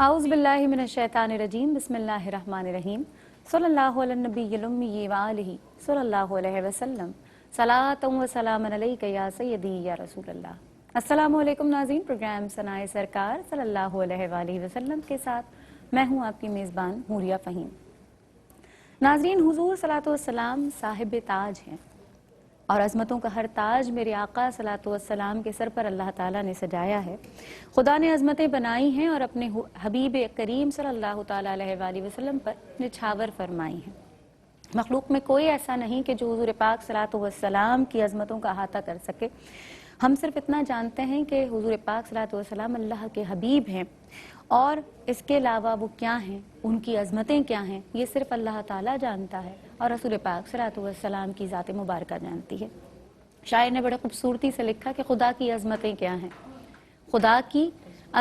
اعوذ باللہ من الشیطان الرجیم بسم اللہ الرحمن الرحیم صلی اللہ علی النبی الامی وآلہ صلی اللہ علیہ وسلم صلاۃ و سلام علیک یا سیدی یا رسول اللہ۔ السلام علیکم ناظرین، پروگرام ثنائے سرکار صلی اللہ علیہ وآلہ وسلم کے ساتھ میں ہوں آپ کی میزبان حوریہ فہیم۔ ناظرین، حضور صلاۃ والسلام صاحب تاج ہیں اور عظمتوں کا ہر تاج میرے آقا صلاۃ والسلام کے سر پر اللہ تعالیٰ نے سجایا ہے۔ خدا نے عظمتیں بنائی ہیں اور اپنے حبیب کریم صلی اللہ تعالیٰ علیہ وآلہ وسلم پر نچھاور فرمائی ہیں۔ مخلوق میں کوئی ایسا نہیں کہ جو حضور پاک صلاۃ والسلام کی عظمتوں کا احاطہ کر سکے۔ ہم صرف اتنا جانتے ہیں کہ حضور پاک صلاۃ والسلام اللہ کے حبیب ہیں، اور اس کے علاوہ وہ کیا ہیں، ان کی عظمتیں کیا ہیں، یہ صرف اللہ تعالیٰ جانتا ہے اور رسول پاک صلاۃ والسلام کی ذات مبارکہ جانتی ہے۔ شاعر نے بڑے خوبصورتی سے لکھا کہ خدا کی عظمتیں کیا ہیں، خدا کی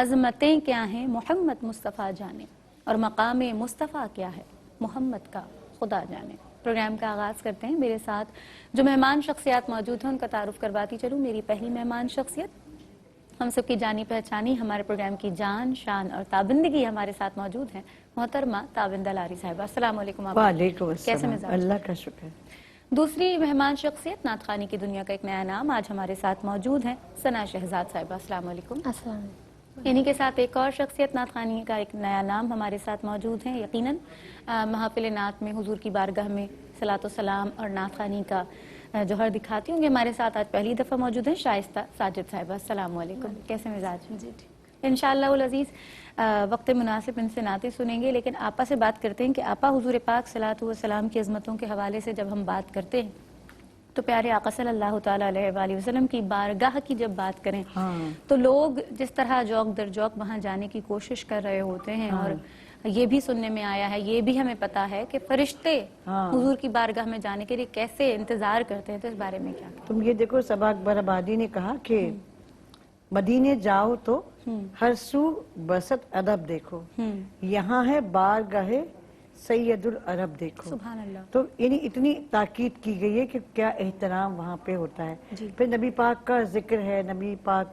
عظمتیں کیا ہیں محمد مصطفیٰ جانے، اور مقام مصطفیٰ کیا ہے محمد کا خدا جانے۔ پروگرام کا آغاز کرتے ہیں۔ میرے ساتھ جو مہمان شخصیات موجود ہیں ان کا تعارف کرواتی چلوں۔ میری پہلی مہمان شخصیت، ہم سب کی جانی پہچانی، ہمارے پروگرام کی جان، شان اور تابندگی ہمارے ساتھ موجود ہیں محترمہ تابندہ لاری صاحبہ۔ السلام علیکم۔ وعلیکم کیسے السلام، مزاج؟ اللہ کا شکر۔ دوسری مہمان شخصیت، نعت خوانی کی دنیا کا ایک نیا نام، آج ہمارے ساتھ موجود ہیں ثنا شہزاد صاحبہ۔ السلام علیکم۔ السلام علیکم۔ انہی کے ساتھ ایک اور شخصیت، نعت خوانی کا ایک نیا نام، ہمارے ساتھ موجود ہیں۔ یقیناً محافل نعت میں حضور کی بارگاہ میں صلاۃ و سلام اور نعت خوانی کا جوہر دکھاتی ہوں گے۔ ہمارے ساتھ آج پہلی دفعہ موجود ہیں شائستہ ساجد صاحبہ۔ السلام علیکم، کیسے مزاج؟ جی ٹھیک۔ انشاءاللہ العزیز وقت مناسب ان سے نعتیں سنیں گے، لیکن آپا سے بات کرتے ہیں کہ آپا، حضور پاک صلاۃ والسلام کی عظمتوں کے حوالے سے جب ہم بات کرتے ہیں تو پیارے آقا صلی اللہ تعالیٰ علیہ وآلہ وسلم کی بارگاہ کی جب بات کریں تو لوگ جس طرح جوق در جوق وہاں جانے کی کوشش کر رہے ہوتے ہیں، اور یہ بھی سننے میں آیا ہے، یہ بھی ہمیں پتا ہے کہ فرشتے حضور کی بارگاہ میں جانے کے لیے کیسے انتظار کرتے ہیں، تو اس بارے میں کیا؟ تم یہ دیکھو، صبا اکبر آبادی نے کہا کہ مدینے جاؤ تو ہر سو بسط ادب دیکھو، یہاں ہے بارگاہ سید العرب دیکھو۔ سبحان اللہ۔ تو یعنی اتنی تاکید کی گئی ہے کہ کیا احترام وہاں پہ ہوتا ہے۔ پھر نبی پاک کا ذکر ہے، نبی پاک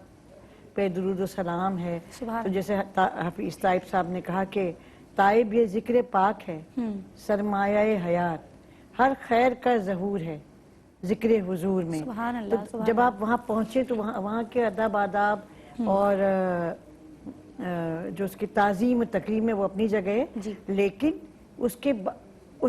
پہ درود و سلام ہے۔ تو جیسے حفیظ طائب صاحب نے کہا کہ طائب یہ ذکر پاک ہے، سرمایہ حیات، ہر خیر کا ظہور ہے ذکر حضور میں۔ سبحان اللہ۔ جب آپ وہاں پہنچے تو وہاں کے ادب آداب اور جو اس کی تعظیم و تکریم ہے وہ اپنی جگہ ہے، لیکن اس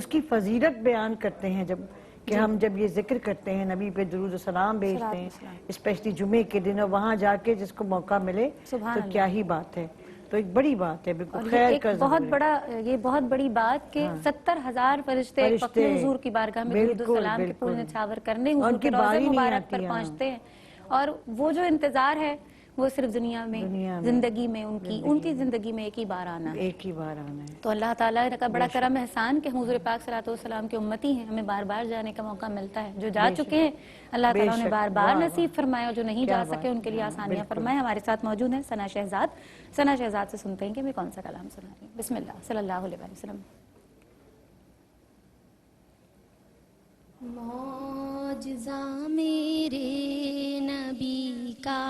کی فضیلت بیان کرتے ہیں جب کہ ہم جب یہ ذکر کرتے ہیں، نبی پہ درود و سلام بھیجتے ہیں، اسپیشلی جمعے کے دن، اور وہاں جا کے جس کو موقع ملے تو کیا ہی بات ہے۔ تو ایک بڑی بات ہے، بالکل خیر کا بہت بڑا، یہ بہت بڑی بات کہ 70,000 فرشتے ایک وقت میں حضور کی بارگاہ میں درود و سلام کے پھول نچھاور کرنے حضور کے روضہ مبارک پر پہنچتے ہیں، اور وہ جو انتظار ہے وہ صرف دنیا میں زندگی میں ان کی زندگی میں ایک ہی بار آنا ہے، ایک ہی بار آنا ہے۔ تو اللہ تعالیٰ کا بڑا کرم احسان کہ حضور پاک صلاۃ والسلام کے امتی ہیں، ہمیں بار بار جانے کا موقع ملتا ہے۔ جو جا چکے ہیں اللہ تعالیٰ نے بار بار نصیب فرمائے، اور جو نہیں جا سکے ان کے لیے آسانیاں فرمائے۔ ہمارے ساتھ موجود ہیں ثنا شہزاد۔ ثنا شہزاد سے سنتے ہیں کہ میں کون سا کلام سنا رہی ہوں۔ بسم اللہ، صلی اللہ علیہ وسلم۔ معجزہ میرے نبی کا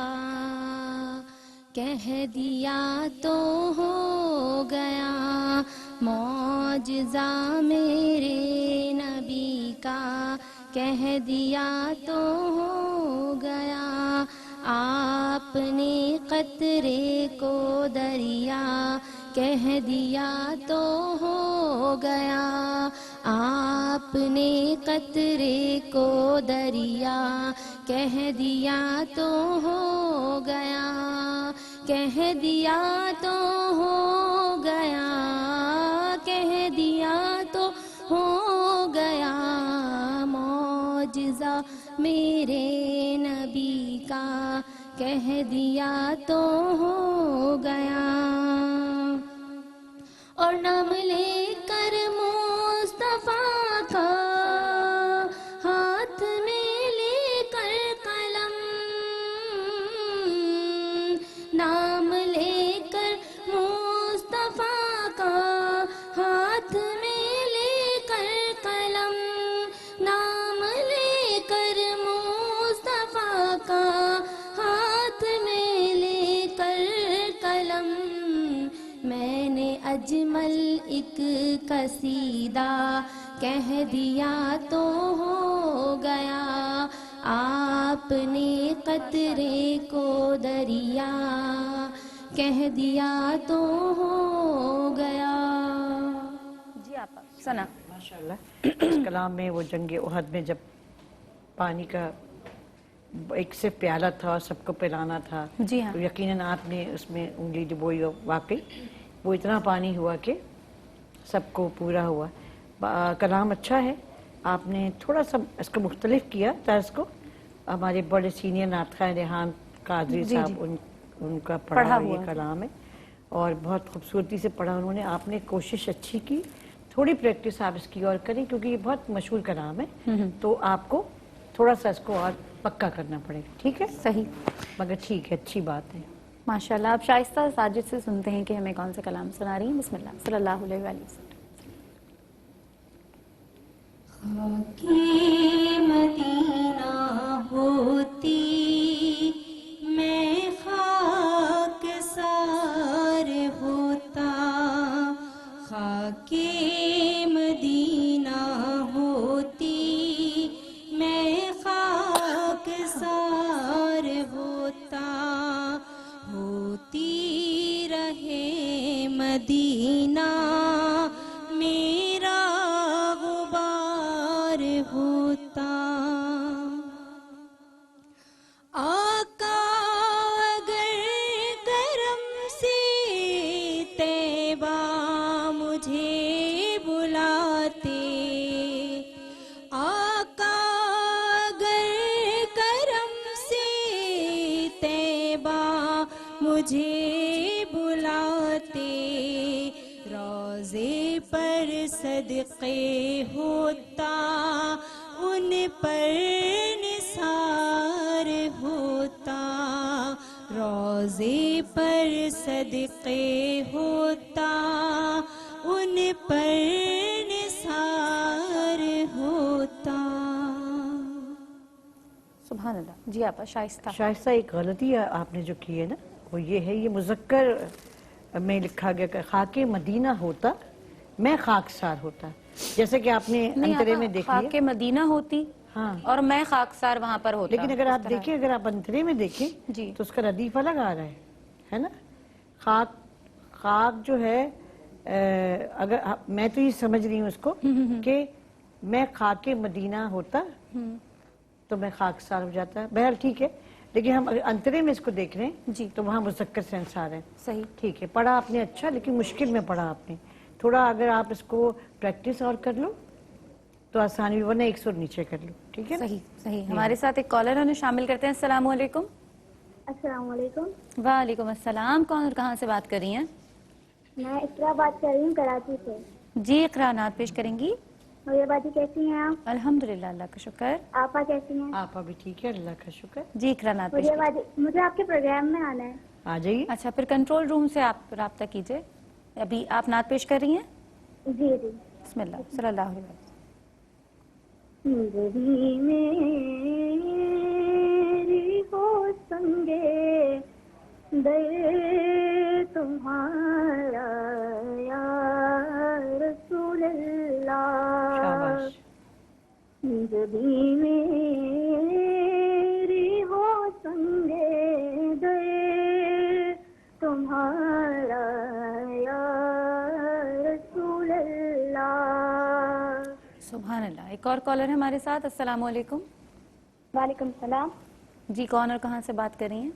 کہہ دیا تو ہو گیا، معجزہ میرے نبی کا کہہ دیا تو ہو گیا، آپ نے قطرے کو دریا کہہ دیا تو ہو گیا، آپ نے قطرے کو دریا کہہ دیا تو ہو گیا، کہہ دیا تو ہو گیا، کہہ دیا تو ہو گیا، معجزہ میرے نبی کا کہہ دیا تو ہو گیا، اور نام لے کر مصطفیٰ کا ہاتھ میں لے کر قلم، نام لے کر مصطفیٰ کا ہاتھ میں لے کر قلم، نام لے کر مصطفیٰ کا ہاتھ میں لے کر قلم، میں اجمل ایک قصیدہ کہہ دیا تو ہو گیا، آپ نے قطرے کو دریا کہہ دیا تو ہو گیا۔ جی آپ سنا ماشاءاللہ اس کلام میں وہ جنگ احد میں جب پانی کا ایک سے پیالہ تھا اور سب کو پلانا تھا، جی ہاں، تو یقیناً آپ نے اس میں انگلی ڈبوئی، واقعی وہ اتنا پانی ہوا کہ سب کو پورا ہوا۔ کلام اچھا ہے، آپ نے تھوڑا سا اس کو مختلف کیا طرز کو۔ ہمارے بڑے سینئر نعت خواہ ریحان قادری جی صاحب جی ان کا پڑھا پڑھا ہوا یہ ہوا کلام ہے اور بہت خوبصورتی سے پڑھا انہوں نے۔ آپ نے کوشش اچھی کی، تھوڑی پریکٹس آپ اس کی اور کریں کیونکہ یہ بہت مشہور کلام ہے، تو آپ کو تھوڑا سا اس کو اور پکا کرنا پڑے گا، ٹھیک ہے؟ صحیح، مگر ٹھیک ہے، اچھی بات ہے۔ ماشاءاللہ۔ آپ شائستہ ساجد سے سنتے ہیں کہ ہمیں کون سا کلام سنا رہی ہیں۔ بسم اللہ، صلی اللہ علیہ وآلہ وسلم۔ خاکِ مدینہ ہوتی میں خاک سار ہوتا، خاکِ مدینہ ہوتی میں خاک سار ہوتا، ہوتی رہے مدینہ میرا غبار ہوتا۔ آقا اگر کرم سے طیبہ مجھے بلاتے، آقا اگر کرم سے طیبہ مجھے بلاتے، روضے پر صدقے ہوتا ان پر نثار ہوتا، روضے پر صدقے ہوتا ان پر نثار ہوتا۔ سبحان اللہ۔ جی آپ شائستہ۔ شائستہ ایک غلطی آپ نے جو کی ہے نا وہ یہ ہے، یہ مذکر میں لکھا گیا کہ خاک مدینہ ہوتا میں خاکسار ہوتا، جیسے کہ آپ نے انترے میں دیکھ لیا خاک مدینہ ہوتی ہاں، اور میں خاکسار وہاں پر ہوتا۔ لیکن اگر آپ دیکھیں، اگر آپ انترے میں دیکھیں جی تو اس کا ردیف الگ آ رہا ہے نا۔ خاک جو ہے اگر میں تو یہ سمجھ رہی ہوں اس کو کہ میں خاک مدینہ ہوتا تو میں خاکسار ہو جاتا ہے، بہرحال ٹھیک ہے، لیکن ہم انترے میں اس کو دیکھ رہے ہیں جی تو وہاں مذکر سے انصار ہے۔ صحیح، ٹھیک ہے، پڑھا آپ نے اچھا، لیکن مشکل میں پڑھا آپ نے تھوڑا۔ اگر آپ اس کو پریکٹس اور کر لو تو آسانی، ورنہ ایک سر نیچے کر لو، ٹھیک ہے؟ صحیح صحیح۔ ہمارے ساتھ ایک کالر انہیں شامل کرتے ہیں۔ السلام علیکم۔ السلام علیکم، وعلیکم السلام۔ کون اور کہاں سے بات کر رہی ہیں؟ میں اقرا بات کر رہی ہوں کراچی سے۔ جی اقرا، نعت پیش کریں گی؟ مجھے باجی کیسی ہیں آپ؟ الحمدللہ، اللہ کا شکر۔ آپا کیسی ہیں؟ آپ ابھی ٹھیک ہے، اللہ کا شکر۔ جی اقرا، نعت پیش مجھے کریں۔ باجی، مجھے آپ کے پروگرام میں آنا ہے۔ آ جائیے۔ اچھا، پھر کنٹرول روم سے آپ رابطہ کیجئے۔ ابھی آپ نعت پیش کر رہی ہیں؟ جی جی۔ بسم اللہ، صلی اللہ علیہ وسلم۔ زندگی میری ہو سنگے در تمہارا یا رسول اللہ، شاباش۔ زندگی میری ہو سنگے در تمہارا یا رسول اللہ۔ سبحان اللہ۔ ایک اور کالر ہے ہمارے ساتھ۔ السلام علیکم۔ وعلیکم السلام۔ جی کون اور کہاں سے بات کر رہی ہیں؟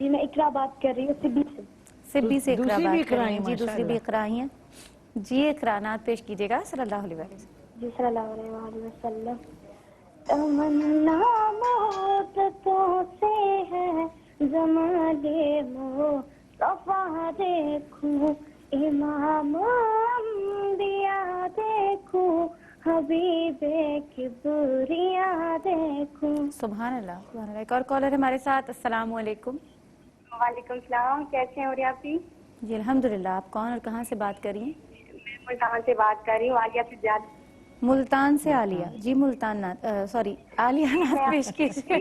جی میں اقرا بات کر رہی ہوں سبی سے۔ سبی سے اقرا دوسری بھی بات کر اقرا رہی ہیں، ہیں۔ جی دوسری بھی اقرا ہی ہیں۔ جی اقرا، نعت پیش کیجیے گا صلی اللہ علیہ وسلم۔ جی صلی اللہ علیہ وآلہ وسلم۔ تمنا محبتوں سے ہے زمانے مصطفیٰ دیکھوں، امام انبیاء دیکھوں، حبیب کبریا دیکھوں۔ سبحان اللہ، سبحان اللہ۔ ایک اور کالر ہے ہمارے ساتھ۔ السلام علیکم۔ وعلیکم السلام، کیسے ہیں اور آپ بھی؟ جی الحمدللہ۔ آپ کون اور کہاں سے بات کر رہی ہیں؟ میں ملتان سے بات کر رہی ہوں، عالیہ سجاد۔ ملتان سے عالیہ۔ جی ملتان سوری عالیہ، نعت پیش کیجیے۔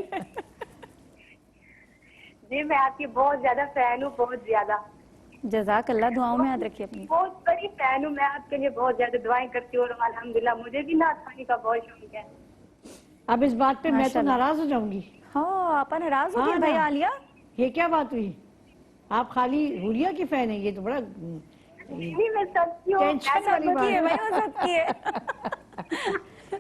جی میں آپ کی بہت زیادہ فین ہوں، بہت زیادہ۔ جزاک اللہ, دعاؤں میں یاد رکھیے اپنی. بہت بڑی فین ہوں میں آپ کے لیے, بہت زیادہ دعائیں کرتی ہوں, اور الحمدللہ مجھے بھی نعت خوانی کا بہت شوق ہے. اب اس بات پہ میں تو ماشاء اللہ. ناراض ہو جاؤں گی. ہاں آپ ناراض ہو ہاں گئے بھائی نا. عالیہ؟ یہ کیا بات ہوئی؟ آپ خالی حوریہ کی فین ہیں؟ یہ تو بڑا نہیں میں سب کی ہوں. ٹینشن والی سب کی ہے بھائی, وہ بات سب کی ہے.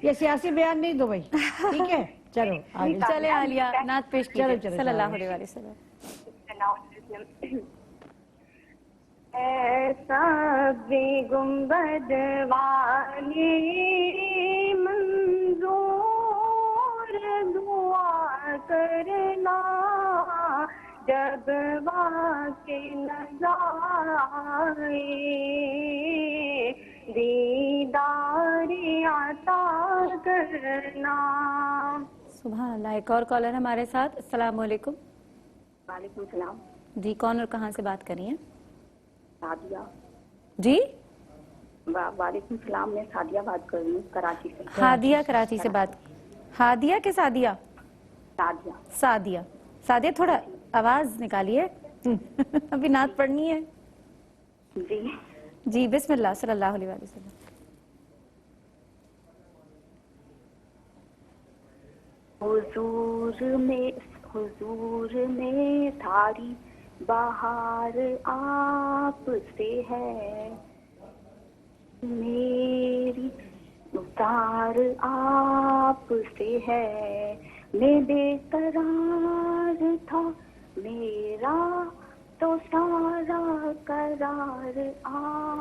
یہ سیاسی بیان نہیں دو بھائی, ٹھیک ہے؟ چلو آگے. چلے عالیہ نعت پیش کیجیے چلو صلی اللہ علیہ وسلم. ایسا بے گنبد والی منظور دعا کرنا, جب واقع نظر آئے دیدار عطا کرنا. سبحان اللہ. ایک اور کالر ہمارے ساتھ. السلام علیکم. وعلیکم السلام. جی کون اور کہاں سے بات کر رہی ہیں؟ سعدیہ. جی وعلیکم السلام, میں سعدیہ بات کر رہی ہوں کراچی سے. ہادیہ کراچی سے بات. ہادیہ کے سعدیہ؟ سعدیہ. سعدیہ. سعدیہ تھوڑا آواز نکالیے, ابھی نعت پڑھنی ہے. جی جی بسم اللہ صلی اللہ علیہ وسلم. حضور میں ساری بہار آپ سے ہے, میری اتار آپ سے ہے, میں بے قرار تھا میرا تو سارا قرار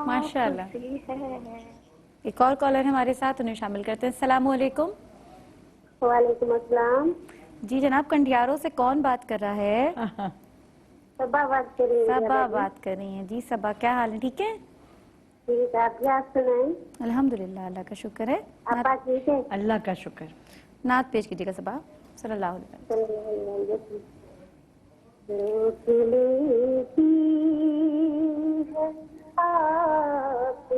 ماشاء آپ اللہ. سے ہے. ایک اور کالر ہمارے ساتھ, انہیں شامل کرتے ہیں. السلام علیکم. وعلیکم السلام. جی جناب, کنڈیاروں سے کون بات کر رہا ہے؟ صبا بات کر رہی ہیں. صبا بات کر رہی ہیں. جی صبا, کیا حال ہے؟ ٹھیک ہے ٹھیک ہے, آپ کیا سنائیں؟ الحمدللہ, اللہ کا شکر ہے. آپ ٹھیک ہے؟ اللہ کا شکر. نعت پیش کیجیے گا صبا صلی اللہ علیہ وسلم. آپ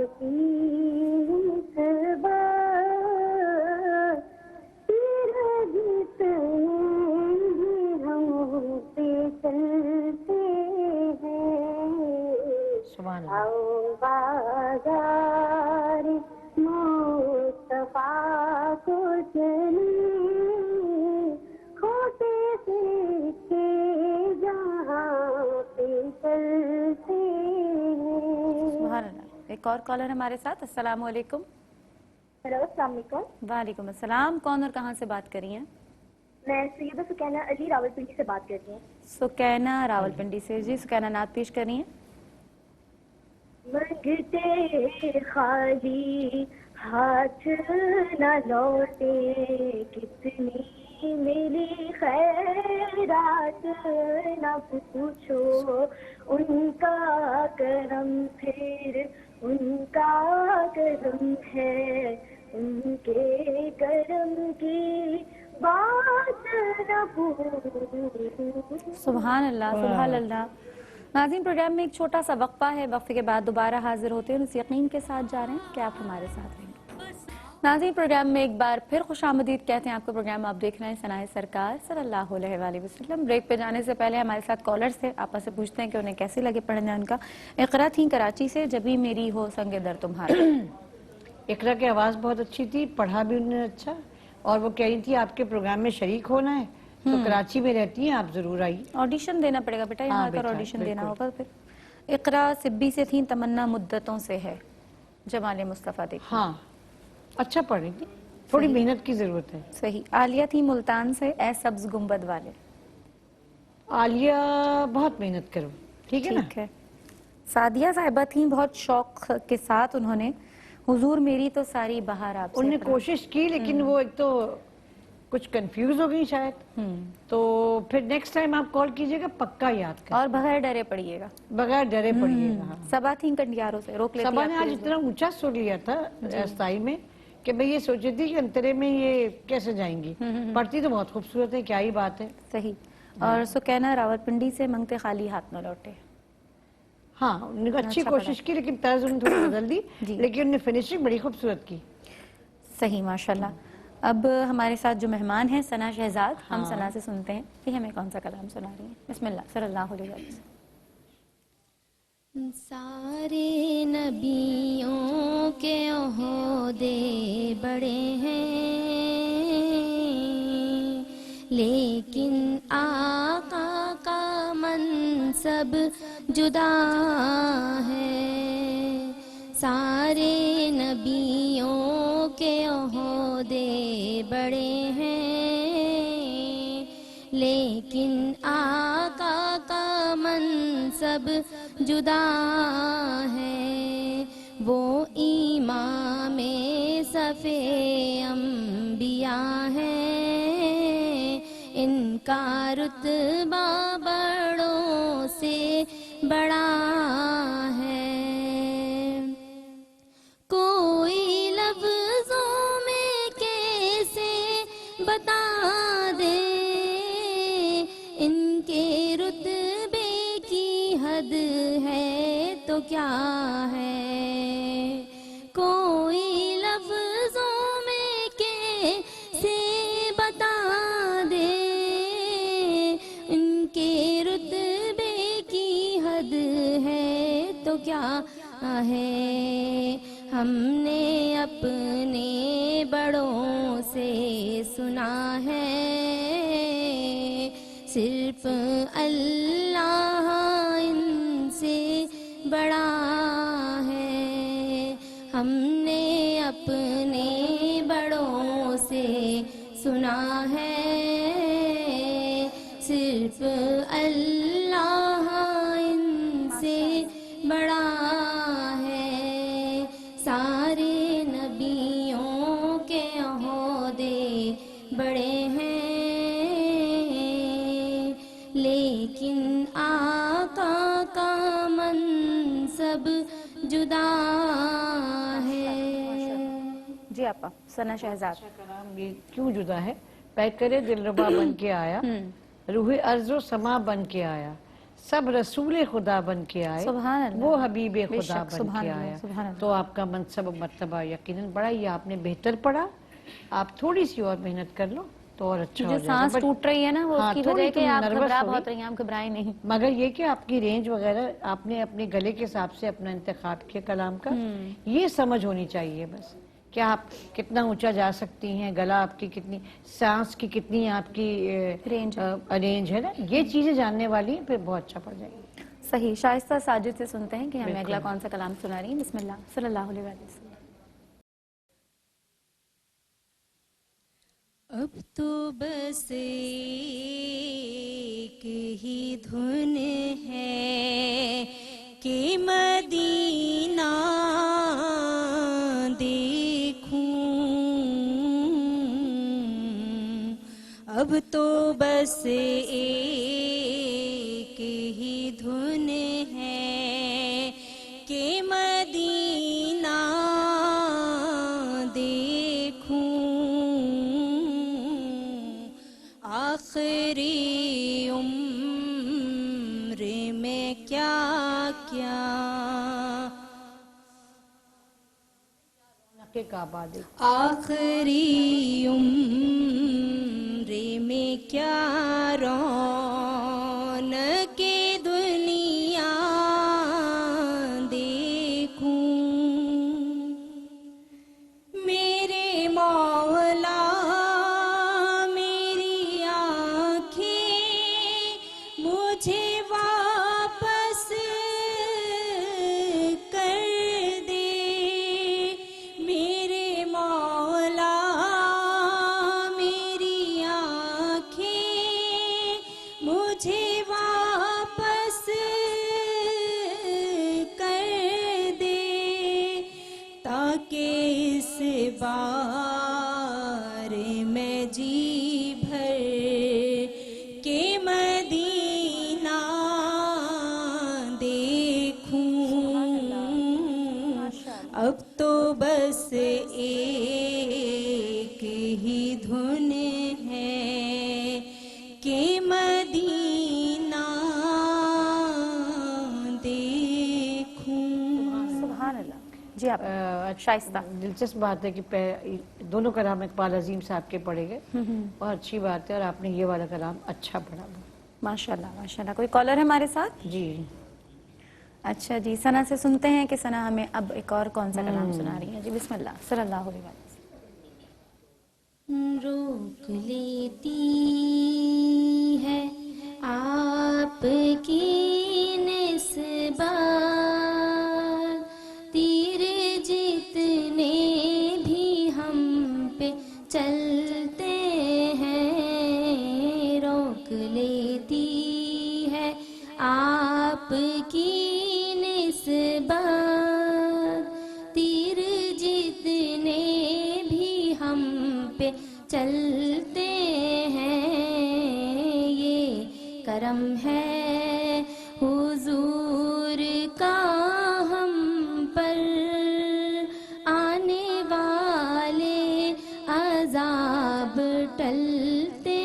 سبحان اللہ. آؤ بازار مصطفیٰ کو چلی, کھوٹے سے کے جہاں پہ چلتے ہیں. سبحان اللہ. ایک اور کالر ہمارے ساتھ. السلام علیکم. ہیلو, السلام علیکم. وعلیکم السلام. کون اور کہاں سے بات کر رہی ہیں؟ میں سیدہ سکینہ علی راولپنڈی سے بات کر رہی ہوں. سکینہ راولپنڈی سے. جی سکینہ, نعت پیش کر رہی ہیں. منگتے خالی ہاتھ نہ لوٹے, کتنی ملی خیرات نہ پوچھو, ان کا کرم پھر ان کا کرم ہے, ان کے کرم کی بات نہ پوچھو. سبحان اللہ سبحان اللہ. ناظرین, پروگرام میں ایک چھوٹا سا وقفہ ہے, وقفے کے بعد دوبارہ حاضر ہوتے ہیں, اس یقین کے ساتھ جا رہے ہیں کہ آپ ہمارے ساتھ رہیں گے. ناظرین, پروگرام میں ایک بار پھر خوش آمدید کہتے ہیں آپ کو. پروگرام آپ دیکھ رہے ہیں ثنائے سرکار صلی اللہ علیہ وآلہ وسلم. بریک پہ جانے سے پہلے ہمارے ساتھ کالرز تھے, آپس سے پوچھتے ہیں کہ انہیں کیسے لگے پڑھنا ان کا. اقرا تھیں کراچی سے. جبھی میری ہو سنگ در تمہارا. اقرا کی آواز بہت اچھی تھی, پڑھا بھی انہوں نے اچھا, اور وہ کہہ رہی تھی آپ کے پروگرام میں شریک ہونا ہے, تو کراچی میں رہتی ہیں آپ, ضرور آئیے. آڈیشن دینا پڑے گا بیٹا, یہاں کر آڈیشن دینا ہوگا. پھر اقرا سبی سے تھیں, تمنا مدتوں سے ہے, جمال مصطفیٰ دیکھ. ہاں اچھا پڑھ رہی تھی, تھوڑی محنت کی ضرورت ہے. صحیح. عالیہ تھی ملتان سے, اے سبز گنبد والے. عالیہ بہت محنت کرو, ٹھیک ہے نا. ٹھیک ہے. سعدیہ صاحبہ تھیں, بہت شوق کے ساتھ انہوں نے حضور میری تو ساری بہار آپ سے. انہوں نے کوشش کی, لیکن وہ ایک تو کچھ کنفیوز ہو گئی شاید, تو پھر نیکسٹ ٹائم آپ کال کیجئے گا, پکا یاد کر, اور بغیر ڈرے پڑھیے گا. بغیر ڈرے پڑھیے گا. صبا تھیں کنڈیاروں سے, روک لیتی. صبا نے آج اتنا اونچا سو لیا تھا استائی میں کہ میں یہ سوچی تھی کہ انترے میں یہ کیسے جائیں گی. پڑھتی تو بہت خوبصورت ہے, کیا ہی بات ہے. صحیح. اور سکینہ راولپنڈی سے, منگتے خالی ہاتھ نہ لوٹے. ہاں انہوں نے اچھی کوشش کی, لیکن طرز انہوں نے تھوڑی بدل دی, لیکن انہوں نے فنیشنگ بڑی خوبصورت کی. صحیح ماشاءاللہ. اب ہمارے ساتھ جو مہمان ہیں ثنا شہزاد, ہم ثنا سے سنتے ہیں کہ ہمیں کون سا کلام سنا رہی ہیں. بسم اللہ صلی اللہ علیہ وسلم. سارے نبیوں کے عہدے بڑے ہیں، لیکن آقا کا منصب جدا ہے۔ سارے نبیوں کے عہدے بڑے ہیں، لیکن آقا کا منصب جدا ہے۔ وہ امام صف انبیاء ہیں، ان کا رتبہ بڑوں سے بڑا ہے۔ کوئی لفظوں میں کیسے بتا دے ان کے رتبے کی حد ہے تو کیا ہے؟ کوئی لفظوں میں کیسے بتا دے ان کے رتبے کی حد ہے تو کیا ہے؟ ہم نے اپنے بڑوں سے سنا ہے، صرف اللہ ان سے بڑا ہے۔ ہم نے اپنے بڑوں سے سنا ہے، صرف اللہ ان سے بڑا ہے۔ سارے نبیوں کے عہدے بڑے ہیں، لیکن آقا کا منصب جدا ہے۔ جی آپا ثنا شہزاد، کلام یہ کیوں جدا ہے؟ پیکرے دلربا بن کے آیا، روح ارض و سما بن کے آیا، سب رسول خدا بن کے آئے، سبحان اللہ، وہ حبیب بے خدا شک، بن سبحان کے اللہ، آیا۔ سبحان اللہ۔ تو آپ کا منصب و مرتبہ یقیناً بڑا، یہ آپ نے بہتر پڑھا۔ آپ تھوڑی سی اور محنت کر لو تو اور اچھا ہو جو جائے سانس گا۔ ٹوٹ رہی ہے نا وہ ہاں، اس کی تھوڑی وجہ ہے کہ تم آپ nervous گھبرا ہو بہت گئی۔ رہی ہیں، آپ گھبرائیں نہیں۔ مگر یہ کہ آپ کی رینج وغیرہ آپ نے اپنے گلے کے حساب سے اپنا انتخاب کیا کلام کا، یہ سمجھ ہونی چاہیے بس کہ آپ کتنا اونچا جا سکتی ہیں، گلا آپ کی کتنی، سانس کی کتنی آپ کی رینج ہے نا، یہ چیزیں جاننے والی ہیں، پھر بہت اچھا پڑ جائے گی۔ صحیح۔ شائستہ ساجد سے سنتے ہیں کہ ہمیں بالکل۔ اگلا کون سا کلام سنا رہی ہیں۔ بسم اللہ، صلی اللہ علیہ وسلم۔ اب تو بس ایک ہی دھن ہے کہ مدینہ دیکھوں، اب تو بس ایک ہی دھن ہے کہ مدینہ دیکھوں، آخری عمر میں کیا کیا آخری عمر میں کیا رونق دنیا دیکھوں، میرے مولا میری آنکھیں مجھے واپس کر دے، میرے مولا میری آنکھیں مجھے واپس کر دے، تاکہ اس بار میں جی بھر کے مدینہ دیکھوں، اب تو بس ایک ہی دھن ہے کہ مدینہ دیکھوں۔ سبحان اللہ۔ جی آپ شائستہ، دلچسپ بات ہے کہ دونوں کلام اقبال عظیم صاحب کے پڑھے گئے اور اچھی بات ہے، اور آپ نے یہ والا کلام اچھا پڑھا۔ ماشاء اللہ ماشاء اللہ۔ کوئی کالر ہے ہمارے ساتھ؟ جی اچھا جی، ثنا سے سنتے ہیں کہ ثنا ہمیں اب ایک اور کون سا کلام سنا رہی ہیں. جی بسم اللہ صلی اللہ علیہ وسلم. روک لیتی ہے آپ کی نسبت تیر جتنے بھی ہم پہ چلتے ہیں، روک لیتی ہے آپ کی نسبت تیر جتنے بھی ہم پہ چلتے ہیں، یہ کرم ہے حضور کا ہم پر، آنے والے عذاب ٹلتے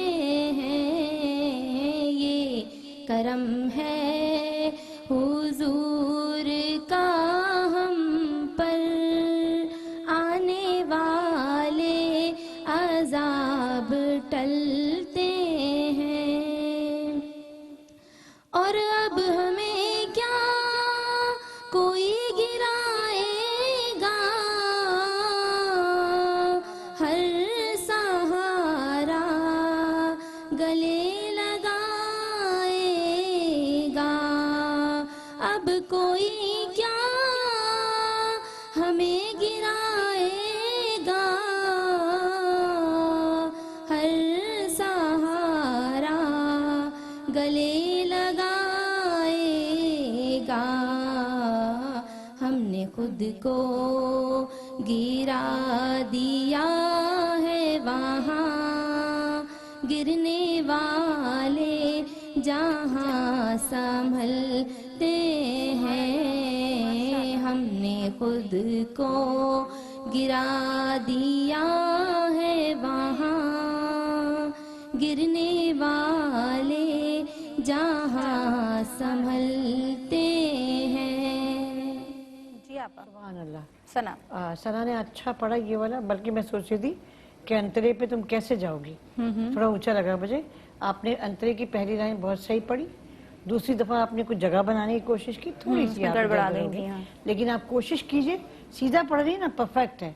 ہیں، یہ کرم ہے حضور کا ہم پر، آنے والے عذاب ٹلتے ہیں، اور اب ہمیں کیا کوئی گرائے گا، ہر سہارا گلے لگائے گا، اب کوئی کیا ہمیں گرائے گا، ہر سہارا گلے لگائے گا، ہم نے خود کو گرا دیا ہے وہاں، گرنے والے جہاں سنبھلتے ہیں، ہم نے خود کو گرا دیا ہے وہاں، گرنے والے جہاں سنبھلتے ہیں. جی آپ سبحان اللہ. ثنا. ثنا نے اچھا پڑھا یہ والا، بلکہ میں سوچ رہی تھی کہ انترے پہ تم کیسے جاؤ گی، تھوڑا اونچا لگا مجھے. آپ نے انترے کی پہلی لائن بہت صحیح پڑھی، دوسری دفعہ آپ نے کچھ جگہ بنانے کی کوشش کی، تھوڑی سی آپ گڑبڑا ادھر گئی ہو تھی. ہاں لیکن آپ کوشش کیجئے، سیدھا پڑھ رہی ہے نا، پرفیکٹ ہے.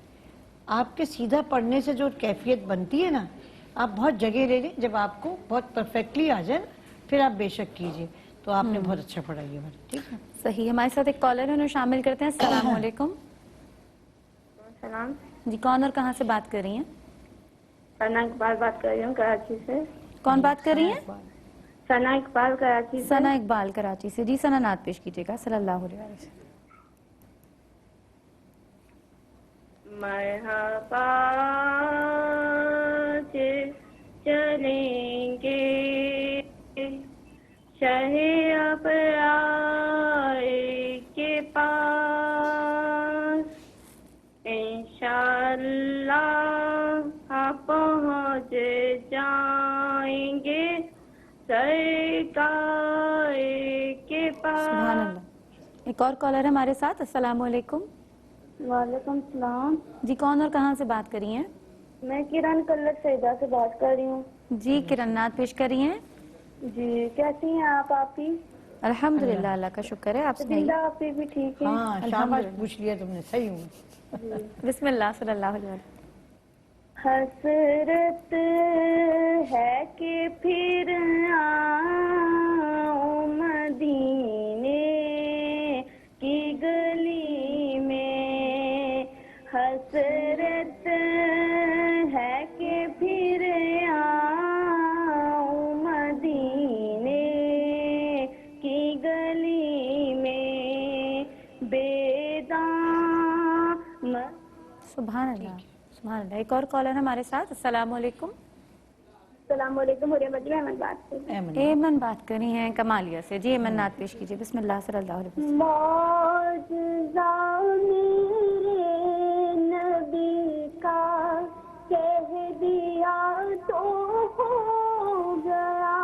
آپ کے سیدھا پڑھنے سے جو کیفیت بنتی ہے نا، آپ بہت جگہ لے لیں، جب آپ کو بہت پرفیکٹلی آ جائے نا پھر آپ بے شک کیجئے. تو آپ نے بہت اچھا پڑھا یہ والا. ٹھیک ہے صحیح. ہمارے ساتھ ایک کالر ہے، انہیں شامل کرتے ہیں. السلام علیکم. سلام. جی کون اور کہاں سے بات کر رہی ہیں؟ ثنا اقبال بات کر رہی ہوں کراچی سے. کون بات کر رہی ہیں؟ ثنا اقبال کراچی سے. ثنا اقبال کراچی سے. جی ثنا نعت پیش کیجیے گا. صلی اللہ علیہ وسلم. مرحبا چلیں گے شہ ابرار کے پاس، انشاءاللہ پہنچ جائیں گے سرکار کے پاس. سبحان اللہ. ایک اور کالر ہے ہمارے ساتھ. السلام علیکم. وعلیکم السلام. جی کون اور کہاں سے بات کر رہی ہیں؟ میں کرن کلر سیدا سے بات کر رہی ہوں. جی کرن نعت پیش کر رہی ہیں. جی کیسی ہیں آپ؟ آپی الحمدللہ اللہ کا شکر ہے. آپ سنائیے. زندہ آپی بھی ٹھیک ہے؟ ہاں شاباش پوچھ لیا تم نے، صحیح ہوں. بسم اللہ صلی اللہ علیہ وسلم. حسرت ہے کہ پھر آؤں مدینے کی گلی میں، حسرت ہے کہ پھر آؤں مدینے کی گلی میں، بیدام. سبحان اللہ سبحان اللہ. ایک اور کالر ہمارے ساتھ. السلام علیکم. السلام علیکم. مریم اجمل احمد بات کر رہی ہوں. ایمن بات کر رہی ہیں کمالیہ سے. جی ایمن نعت پیش کیجیے. بسم اللہ صلی اللہ علیہ وسلم. معجزہ میرے نبی کا کہہ دیا تو ہو گیا،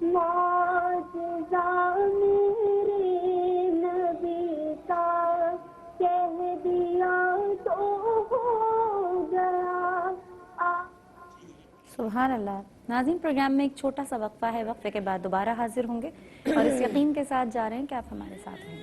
معجزہ میرے نبی کا کہہ دیا تو ہو گیا. سبحان اللہ. ناظرین پروگرام میں ایک چھوٹا سا وقفہ ہے, وقفے کے بعد دوبارہ حاضر ہوں گے اور اس یقین کے ساتھ جا رہے ہیں کہ آپ ہمارے ساتھ ہیں.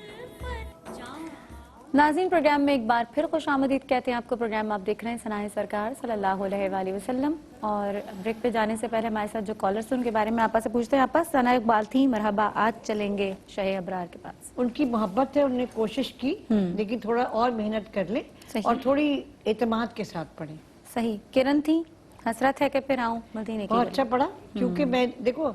ناظرین پروگرام میں ایک بار پھر خوش آمدید کہتے ہیں آپ کو. پروگرام آپ دیکھ رہے ہیں ثنائے سرکار صلی اللہ علیہ وآلہ وسلم. اور بریک پہ جانے سے پہلے ہمارے ساتھ جو کالرز ہیں ان کے بارے میں آپا سے پوچھتے ہیں. آپا ثنا اقبال تھی, مرحبا, آج چلیں گے شہ ابرار کے پاس. ان کی محبت ہے, انہوں نے کوشش کی لیکن تھوڑا اور محنت کر لیں اور تھوڑی اعتماد کے ساتھ پڑھیں. صحیح. کرن تھی, حسرت ہے کہ پھر آؤں مدینے کی. بہت اچھا پڑھا, کیونکہ میں دیکھو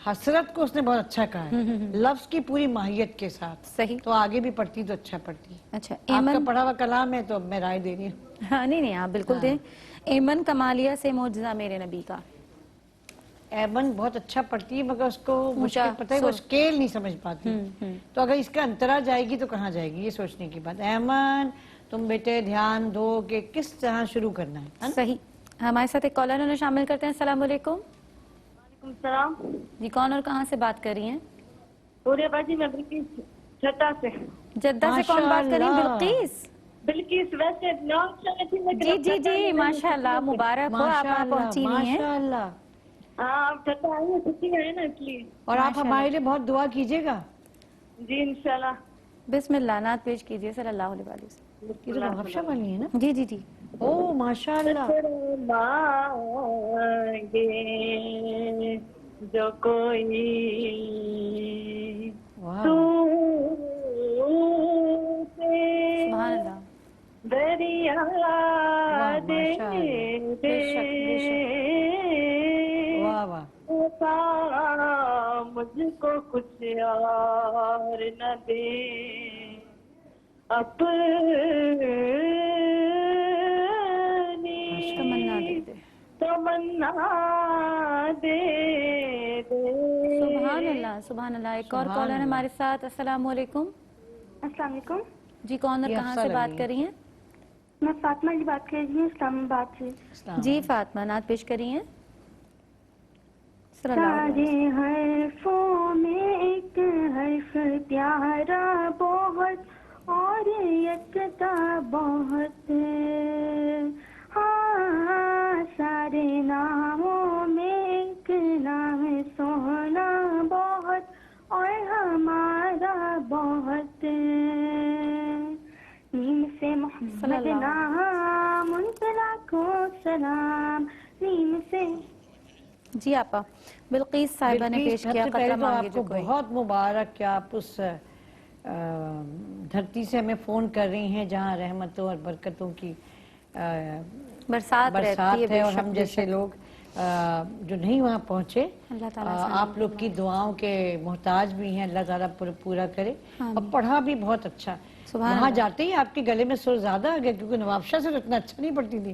حسرت کو اس نے بہت اچھا کہا ہے, لفظ کی پوری ماہیت کے ساتھ. صحیح. تو آگے بھی پڑھتی تو اچھا پڑھتی. اچھا, آپ کا پڑھا ہوا کلام ہے تو میں رائے دے رہی ہوں. ہاں نہیں آپ بالکل دیں. ایمن کمالیہ سے معجزہ میرے نبی کا. ایمن بہت اچھا پڑھتی ہے مگر اس کو مشکل پتہ ہے, وہ اسکیل نہیں سمجھ پاتی. تو اگر اس کا انترا جائے گی تو کہاں جائے گی, یہ سوچنے کی بات. ایمن تم بیٹے دھیان دو کہ کس طرح شروع کرنا ہے. صحیح. ہمارے ساتھ ایک کالر انہیں شامل کرتے ہیں. السلام علیکم. وعلیکم السلام جی کون اور کہاں سے بات کر رہی ہیں؟ پورے باجی میں بلکیس جدہ سے. جدہ سے کون بات کر رہی ہیں؟ بلقیس. بلکیس ویسے نام چاہے تھی لیکن جی جی جی ماشاءاللہ, مبارک ہو, آپ وہاں پہنچی ہوئی ہیں. ماشاءاللہ. ہاں آپ جدہ آئی ہیں, چھٹی ہے نا اس لیے. اور آپ ہمارے لیے بہت دعا کیجیے گا. جی انشاءاللہ. بسم اللہ نعت پیش کیجئے صلی اللہ علیہ وسلم. یہ تو حفشہ والی ہے نا. جی جی جی. او ماشاءاللہ. مانگے جو کوئی سبحان اللہ. دریا دے دے واہ واہ. مجھ کو کچھ اور نہ دے تمنا دے دے. سبحان اللہ سبحان اللہ. ایک اور کالر ہمارے ساتھ. السلام علیکم. السلام علیکم. جی کون اور کہاں سے بات کر رہی ہیں؟ میں فاطمہ جی بات کر رہی ہوں اسلام آباد سے. جی فاطمہ نعت پیش کری ہیں. سارے حرفوں میں ایک حرف پیارا بہت اور یکتا بہت. ہاں سارے ناموں میں ایک نام سونا بہت اور ہمارا بہت. نیم سے محمد نام ان پہ لاکھوں سلام. نیم سے جی آپا بلقیس صاحبہ نے پیش کیا قطرہ مانگے جو کوئی. بہت مبارک کہ آپ اس دھرتی سے ہمیں فون کر رہی ہیں جہاں رحمتوں اور برکتوں کی برسات ہے, اور ہم جیسے لوگ جو نہیں وہاں پہنچے آپ لوگ کی دعاؤں کے محتاج بھی ہیں. اللہ تعالیٰ پورا کرے. اور پڑھا بھی بہت اچھا. وہاں جاتے ہی آپ کے گلے میں سر زیادہ آ گیا, کیونکہ نواب شاہ سے تو اتنا اچھا نہیں پڑھتی تھی,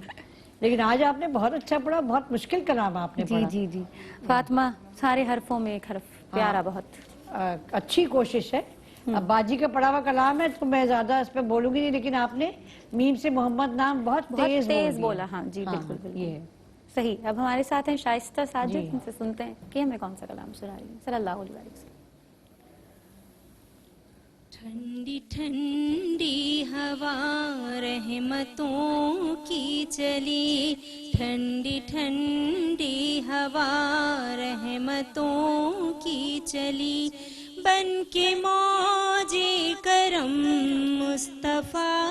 لیکن آج آپ نے بہت اچھا پڑھا. بہت مشکل کلام آپ نے پڑھا. جی جی. فاطمہ سارے حرفوں میں ایک حرف پیارا بہت. اچھی کوشش ہے. اب باجی کا پڑھا ہوا کلام ہے تو میں زیادہ اس پہ بولوں گی نہیں, لیکن آپ نے میم سے محمد نام بہت تیز بولا. ہاں جی بالکل بالکل صحیح. اب ہمارے ساتھ ہیں شائستہ ساجد, ان سے سنتے ہیں کہ ہمیں کون سا کلام سنا رہی ہیں صلی اللہ علیہ وسلم. ٹھنڈی ٹھنڈی ہوا رحمتوں کی چلی, ٹھنڈی ٹھنڈی ہوا رحمتوں کی چلی, بن کے موج کرم مصطفیٰ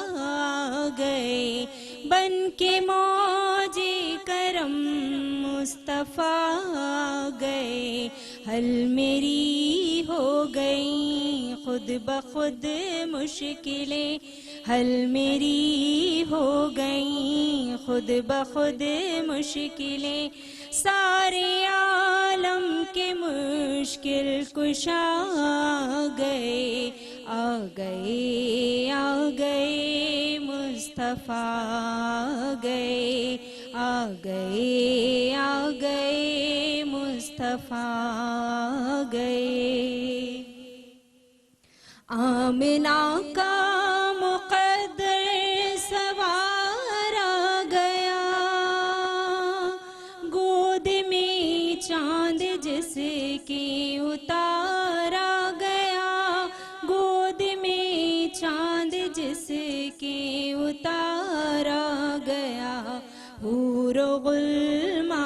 گئے, بن کے موج کرم مصطفیٰ گئے. حل میری ہو گئی خود بخود مشکلیں, حل میری ہو گئی خود بخود مشکلیں. سارے عالم کے مشکل کشا گئے, آ گئے آ گئے مصطفیٰ گئے, آ گئے آ گئے مصطفیٰ گئے. آمنہ کا مقدر سوارا گیا, گود میں چاند جس کے اتارا گیا, گود میں چاند جس کے اتارا گیا. حور و غلما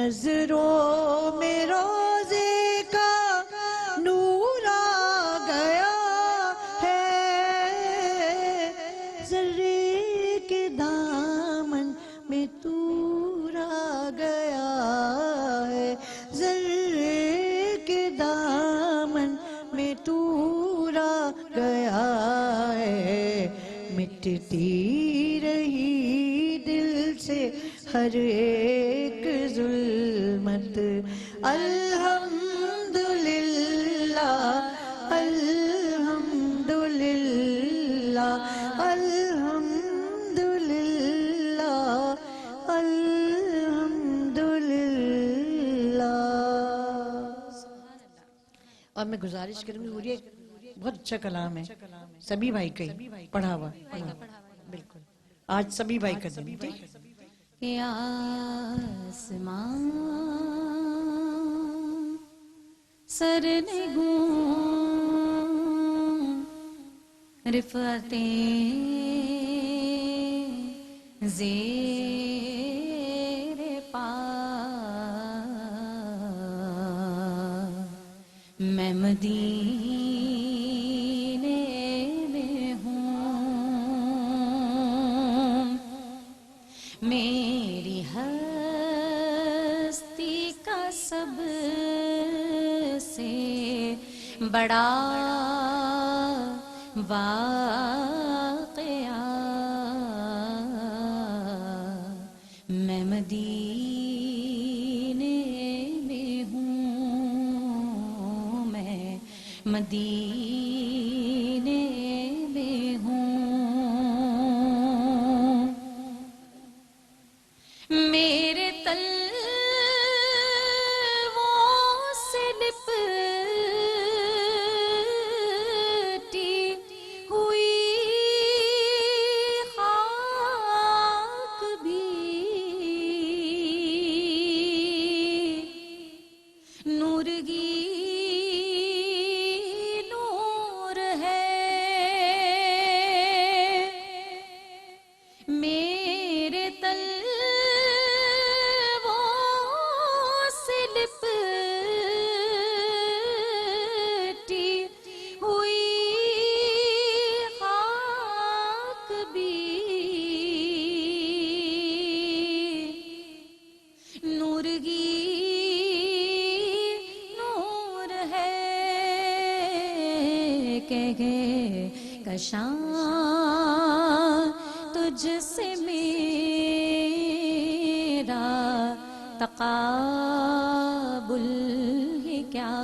نظروں میں روزے کا نور آ گیا ہے، ذرے کے دامن میں نور آ گیا ہے، ذرے کے دامن میں نور آ گیا ہے، مٹتی رہی دل سے ہر ایک ظلمت، الحمدللہ الحمدللہ الحمدللہ الحمدللہ۔ اور میں گزارش کروں گی، یہ بہت اچھا کلام ہے، سبھی بھائی کا پڑھا ہوا، بالکل آج سبھی بھائی کا دن، ٹھیک ہے؟ کہ آسمان سرنگوں رفعتیں زیر پا، میں مدینے میں ہوں، میری ہستی کا سب سے بڑا واقعہ، میں مدینے میں ہوں، میں مدینے میں ہوں، میرے تلووں سے لپٹی ہوئی خاک بھی نورگی نور ہے، میرے تلووں سے لپٹی ہوئی خاک بھی نورگی نور ہے، کہ کشاں تجھ سے میرا تقابل ہے کیا،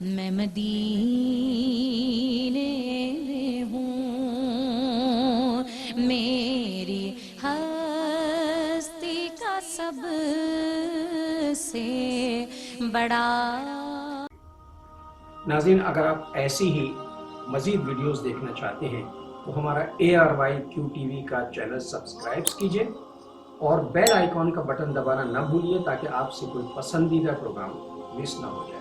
میں مدینے میں ہوں، میری ہستی کا سب سے بڑا۔ ناظرین، اگر آپ ایسی ہی مزید ویڈیوز دیکھنا چاہتے ہیں تو ہمارا ARYQTV کا چینل سبسکرائب کیجئے اور بیل آئیکن کا بٹن دبانا نہ بھولیے تاکہ آپ سے کوئی پسندیدہ پروگرام مس نہ ہو جائے۔